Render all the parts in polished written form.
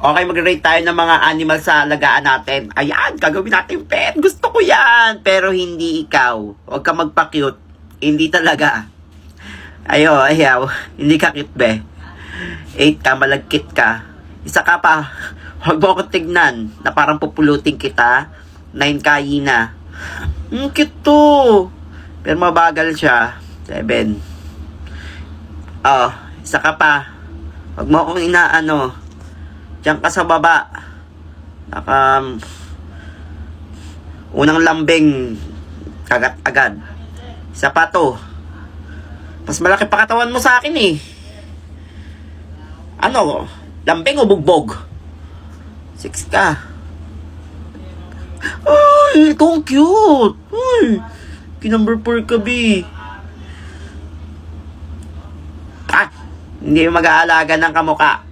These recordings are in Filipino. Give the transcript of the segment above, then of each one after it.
Okay, mag-rate tayo ng mga animal sa alagaan natin. Ayan, gagawin natin pet. Gusto ko yan. Pero hindi ikaw. Huwag ka magpa-cute. Hindi talaga. Ayaw. Hindi ka cute, be. 8 ka, malagkit ka. Isa ka pa. Huwag mo akong tignan na parang pupulutin kita. 9 ka, Yina. Cute to. Pero mabagal siya. 7. Isa ka pa. Huwag mo akong inaano. Diyan ka sa baba. Unang lambing. Kagat agad. Isa pa to. Mas malaki pa katawan mo sa akin eh. Ano? Lambing o bugbog? 6 ka. Ay, ito ang cute. Ay, kinumber 4 ka, B. Hindi mag-aalaga ng kamuka.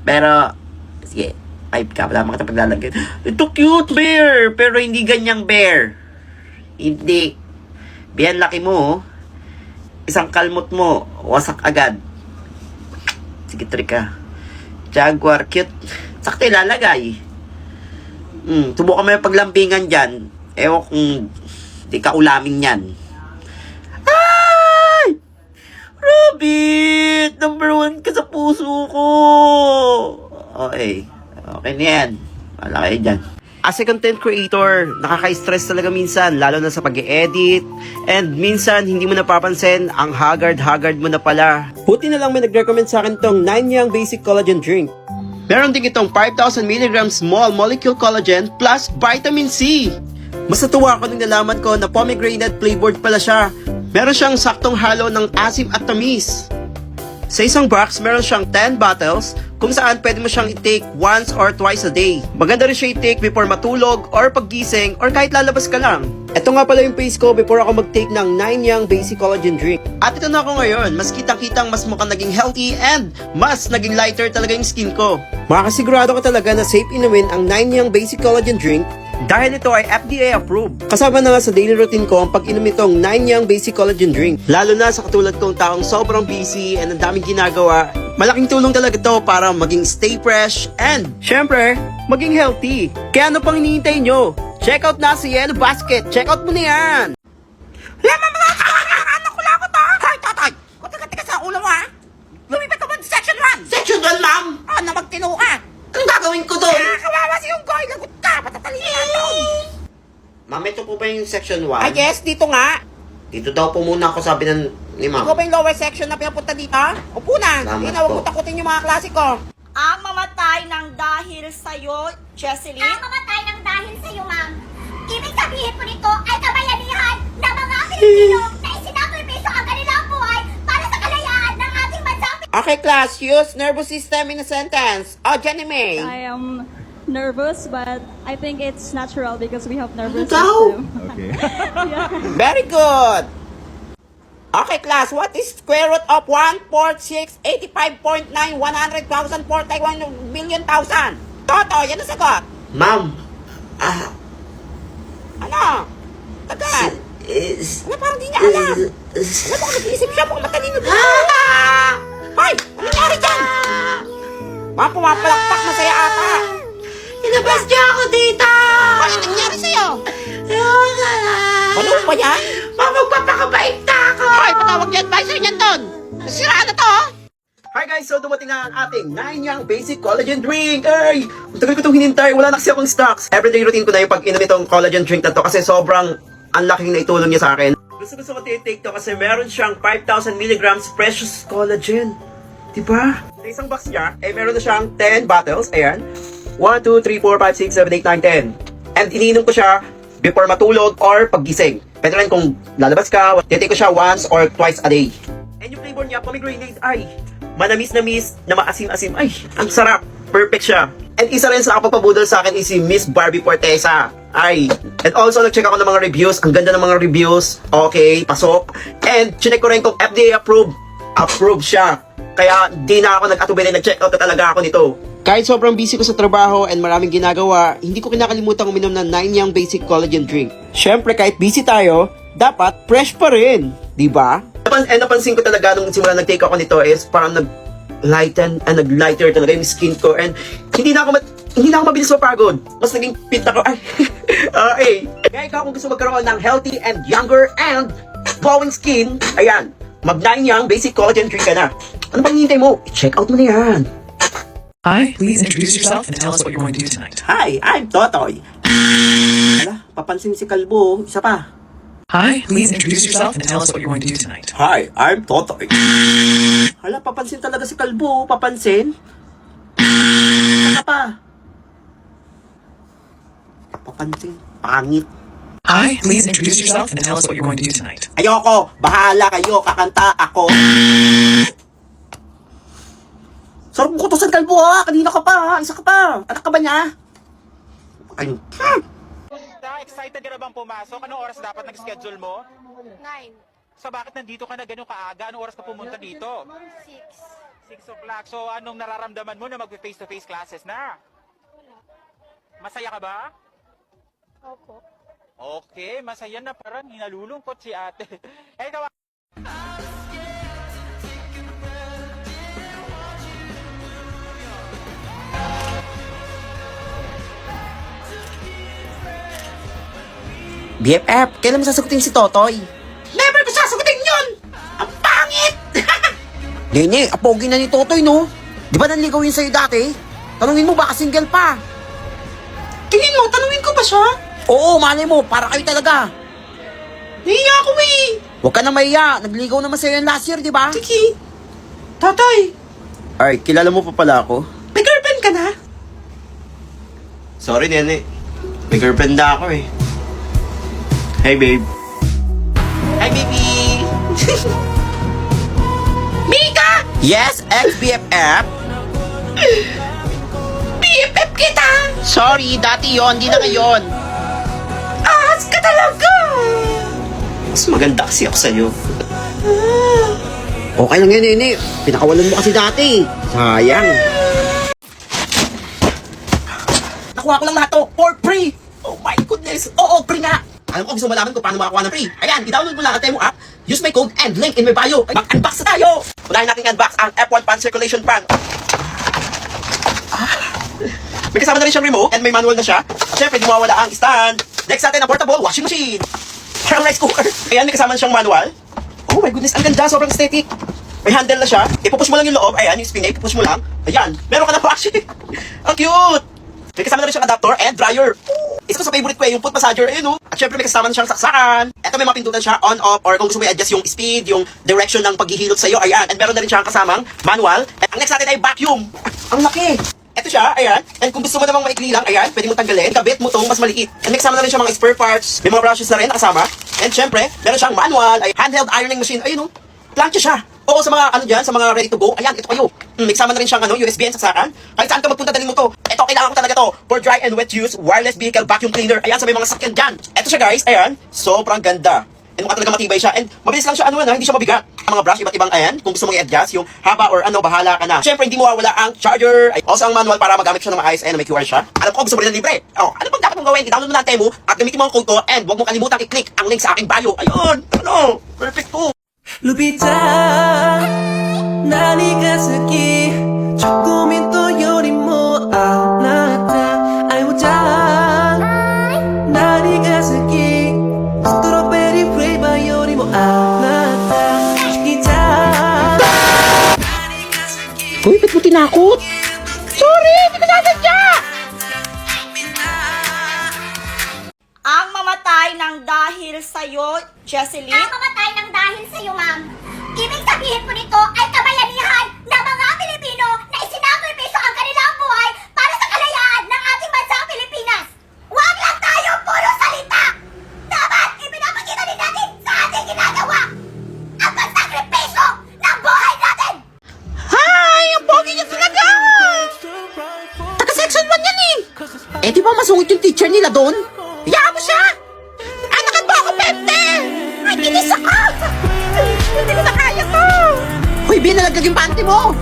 Pero, sige, 5 ka, wala makita paglalagyan. Ito cute bear, pero hindi ganyang bear. Hindi. Biyan laki mo, oh. Isang kalmot mo, wasak agad. Sige, 3 ka. Jaguar, cute. Sakto ilalagay. Subukan mo yung paglambingan dyan. Ewan kung di ka ulamin yan. Ay! Rabbit! Number 1 ka sa puso ko! Okay. Okay na yan. Wala kayo dyan. As a content creator, nakaka-stress talaga minsan, lalo na sa pag-e-edit. And minsan, hindi mo napapansin, ang haggard mo na pala. Buti na lang may nag-recommend sa akin tong 9 Young Basic Collagen Drink. Meron din itong 5,000 mg small molecule collagen plus vitamin C. Mas natuwa ako nung nalaman ko na pomegranate flavored pala siya. Meron siyang saktong halo ng asim at tamis. Sa isang box, meron siyang 10 bottles kung saan pwede mo siyang i-take once or twice a day. Maganda rin siya i-take before matulog or paggising or kahit lalabas ka lang. Ito nga pala yung face ko before ako mag-take ng 9 Young Basic Collagen Drink. At ito na ako ngayon, mas kitang-kitang mas mukhang naging healthy and mas naging lighter talaga yung skin ko. Makakasigurado ka talaga na safe inumin ang 9 Young Basic Collagen Drink dahil ito ay FDA approved. Kasama na nga sa daily routine ko ang pag-inom itong 9 Young Basic Collagen Drink. Lalo na sa katulad kong taong sobrang busy and ang daming ginagawa. Malaking tulong talaga to para maging stay fresh and syempre, maging healthy. Kaya ano pang hinihintay nyo? Check out na si Yellow Basket. Check out mo na yan. Lemon mga anak ko lang ko to. Hoy, tatay. Kung sa ulo mo ha. Lumipat ka mo sa section 1. Section 1, ma'am? Na magtino ka. Anong gagawin ko doon? Kawawa si yung guy. Lagot ka. Patatalin na doon. Ma'am, ito po ba yung section 1? Ay, yes, dito nga. Dito daw po muna ako sabi ni ma'am. Ikaw ba yung lower section na pinapunta dito? Upo na. Salamat Hindi na, huwag po. mo takutin yung mga klase ko. Ang mamatay ng dahil sa'yo, Jesseline. Ang mamatay ng dahil sa iyo, ma'am. Ibig sabihin po nito ay kabayanihan ng mga Pilipino na isinakripisyo ang kanilang buhay para sa kalayaan ng ating bansa. Okay, class, use nervous system in a sentence. Oh, Jenny May. I am nervous, but I think it's natural because we have nervous Ikaw? system. Okay. Very good. Okay, class, what is square root of 14685.9 100,000 41 billion thousand? Toto, yan ang sagot. Ma'am, Ano? Tagal. Ano, parang di niya alam. Ano ba kung nag-iisip siya? Mukhang matalino din. Hoy! Ano nangyari dyan? Mga pumapalakpak, masaya ata. inabas niya ako dito! Ano nangyari sa'yo? Ano ba yan? Ma'am, magpapakabait na ako! Hoy, patawag niya advisor niyan doon. Nasiraan na to, oh. Hi guys, so dumating na ang ating 9 Young Basic Collagen Drink! Ay! Ang tagal ko itong hinintay, wala na kasi akong stocks. Everyday routine ko na yung pag-inom itong collagen drink na to kasi sobrang ang laking naitulong niya sa akin. Gusto ko titake to kasi meron siyang 5,000 mg precious collagen. Diba? Sa isang box niya, meron na siyang 10 bottles. Ayan. 1, 2, 3, 4, 5, 6, 7, 8, 9, 10. And iniinom ko siya before matulog or paggising. Pwede rin kung lalabas ka, titake ko siya once or twice a day. And yung flavor niya, pomegranate, ay, manamis-namis, na maasim-asim. Ay, ang sarap. Perfect siya. And isa rin sa nakapagpabudol sa akin is si Miss Barbie Fortesa. Ay. And also, nag-check ako ng mga reviews. Ang ganda ng mga reviews. Okay, pasok. And chinek ko rin kung FDA approved. Approved siya. Kaya di na ako nag-atubili, nag-check out na talaga ako nito. Kahit sobrang busy ko sa trabaho and maraming ginagawa, hindi ko kinakalimutan uminom ng 9 Young Basic Collagen Drink. Syempre, kahit busy tayo, dapat fresh pa rin. Diba? And napansin ko talaga nung simula nag-take ako nito is parang nag-lighten and nag-lighter talaga yung skin ko. And hindi na ako mabilis mapagod. Mas naging fit ako. Ay, kaya ikaw kung gusto magkaroon ng healthy and younger and glowing skin, ayan, Mag-9 Young Basic Collagen Drink ka na. Ano bang hintay mo? Check out mo na yan. Hi, please introduce yourself and tell us what you're going to do tonight. Hi, I'm Totoy. Hala, papansin si Kalbo. Isa pa. Hi, please introduce yourself and tell us what you're going to do tonight. Hi, I'm Totoy. Hala, papansin talaga si Kalbo. Papansin. Isa pa. Papansin. Pangit. Hi, please introduce yourself and tell us what you're going to do tonight. Ayoko. Bahala kayo. Kakanta ako. Sarap mo kutusan, Kalbo, ha? Kanina ka pa, ha? Isa ka pa. Anak ka ba niya? Ay. Excited ka na bang pumasok? Anong oras dapat nag-schedule mo? 9, So bakit nandito ka na ganun kaaga? Anong oras ka pumunta dito? 6. 6 o'clock. So anong nararamdaman mo na mag-face-to-face classes na? Masaya ka ba? Opo. Okay, masaya na, parang hinalulungkot si ate. Eh, ikaw, BFF, kailan mo sasagutin si Totoy? Never ko sasagutin yun! Ang pangit! Nene, apogi na ni Totoy, no? Di ba nanligaw yun sa'yo dati? Tanungin mo, baka single pa. Tingin mo, tanungin ko pa siya? Oo, malay mo, para kayo talaga. Nahiya ako eh. Huwag ka na mahiya, nagligaw naman sa'yo yan last year, di ba? Kiki, Totoy. Ay, kilala mo pa pala ako? May girlfriend ka na? Sorry, Nene. May girlfriend na ako eh. Hey, babe. Hi, baby! Mika! Yes, ex-BFF? BFF kita! Sorry, dati yon, di na ngayon. Ahas ka talaga! Mas maganda kasi ako sa'yo. Okay lang yan, Nene. Pinakawalan mo kasi dati. Sayang. Nakuha ko lang lahat to for free! Oh my goodness! Oo, free nga! Alam ko, gusto mo malaman kung paano makakuha ng free. Ayan, i-download mo lang ang Temu app, use my code and link in my bio. Ay, mag-unbox na tayo! Unahin natin i-unbox ang F1 Pan Circulation Fan. May kasama na rin siyang remote and may manual na siya. At syempre, di mawawala ang stand. Next natin ang portable washing machine. Parang rice cooker. Ayan, may kasama na siyang manual. Oh my goodness, ang ganda, sobrang aesthetic. May handle na siya. Ipupush mo lang yung loob. Ayan, yung spring niya, ipupush mo lang. Ayan, meron ka na washing. Ang cute! May kasama na rin siyang adapter and dryer. Isa to sa favorite ko eh, yung foot massager, ayun oh. At syempre may kasama na siyang saksakan. Eto may mga pindutan siya on, off, or kung gusto mo i-adjust yung speed, yung direction ng paghihilot sa'yo, ayan. And meron na rin siyang kasamang manual. At ang next natin ay vacuum. Ang laki! Eto siya, ayan. And kung gusto mo namang maikli lang, ayan, pwede mo tanggalin. Kabit mo tong mas maliit. And may kasama na rin siya mga spare parts. May mga brushes na rin nakasama. And syempre, meron siyang manual, ay handheld ironing machine. Ayun oh, plancha siya. Oo, sa mga ano dyan, sa mga ready to go, ayan, ito kayo. May kasama na rin siyang USB and saksakan. Kahit saan ka magpunta, dalhin mo to. Ito, kailangan ko talaga to. For dry and wet use, wireless vehicle vacuum cleaner. Ayan, sa may mga sakyan dyan. Ito siya guys, ayan. Sobrang ganda. And mukha talaga matibay siya. And mabilis lang siya, hindi siya mabigat. Ang mga brush, iba't ibang ayan. Kung gusto mong i-adjust, yung haba or ano, bahala ka na. Siyempre, hindi mo mawawala ang charger. Ay, also ang manual para magamit siya ng maayos. Ayan, may QR siya. Alam ko, gusto mo rin ng libre. Oh, ano bang dapat mong gawin? I-download mo na ang Temu at gamitin mo ang code ko. And huwag mong kalimutan i-click ang link sa aking bio. Ayun, ano, perfect to. Lupita, 何が好きチョコミントよりもあなた愛をじゃ何が好きストロベリーフレーバーよりもあなた好きじゃ何が好き Uy, ba't mo tinakot? Sorry, hindi ko sasadya! Ang mamatay ng dahil sa'yo, Jesseline. Ang mamatay ng dahil sa'yo, ma'am. Ibig sabihin po nito ay kabayanihan ng mga Pilipino na isinakripisyo ang kanilang buhay para sa kalayaan ng ating bansang Pilipinas. Huwag lang tayo puro salita! Dapat ipinapakita din natin sa ating ginagawa ang pagsakripisyo ng buhay natin! Hi! Ang pogi niya talaga! Taga-section 1 yan eh! Eh di ba masungit yung teacher nila doon? Hayaan mo siya! Anakan mo ako, Pente! Ay, kinis ako! Hindi ko na kaya to! Hoy, Bin, nalaglag yung panty mo!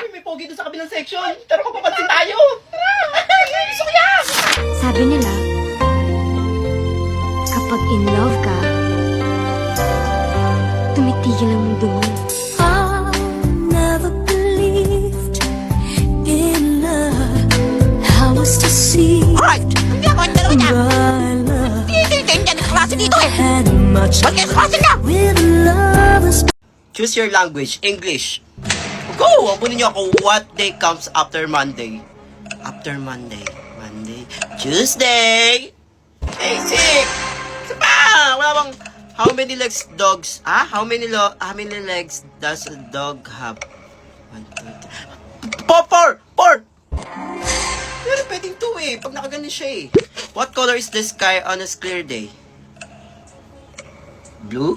Uy, may pogi doon sa kabilang section! Tara, magpapansin tayo! Tara! Gusto ko yan! Sabi nila, kapag in love ka, tumitigil ang mundo mo. I'll never believe close to see. Hoy! Hindi ako ang dalawa niya. My love Hindi yan ang klase dito eh. had much Ba't kayo klase niya? with lovers. Choose your language. English. Go! Abunin niyo ako. What day comes after Monday? After Monday. Monday. Tuesday! Basic! Isa pa! Wala bang... How many legs dogs... How many legs does a dog have? 1, 2, 3... 4! Pero pwedeng 2 eh. Pag nakaganin siya eh. What color is the sky on a clear day? Blue?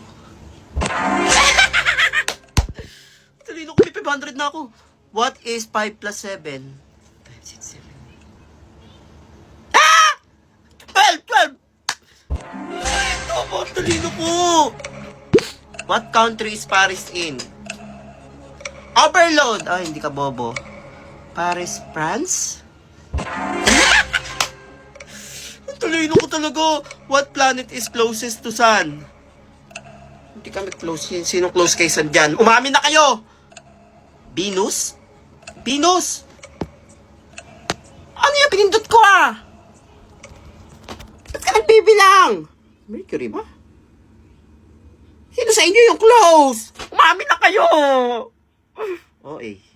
Talino ko, may 500 na ako. What is 5 plus 7? 5, 6, 7. 12! Ay, tama, talino ko. What country is Paris in? Overload! Ay, hindi ka bobo. Paris, France? Ang talino ko talaga. What planet is closest to Sun? Hindi kami close. Sino close kay Sun dyan? Umamin na kayo! Venus? Venus! Ano yung pinindot ko ah? Ba't ka nagbibilang? Mercury ba? Sino sa inyo yung close? Umamin na kayo! Oh eh.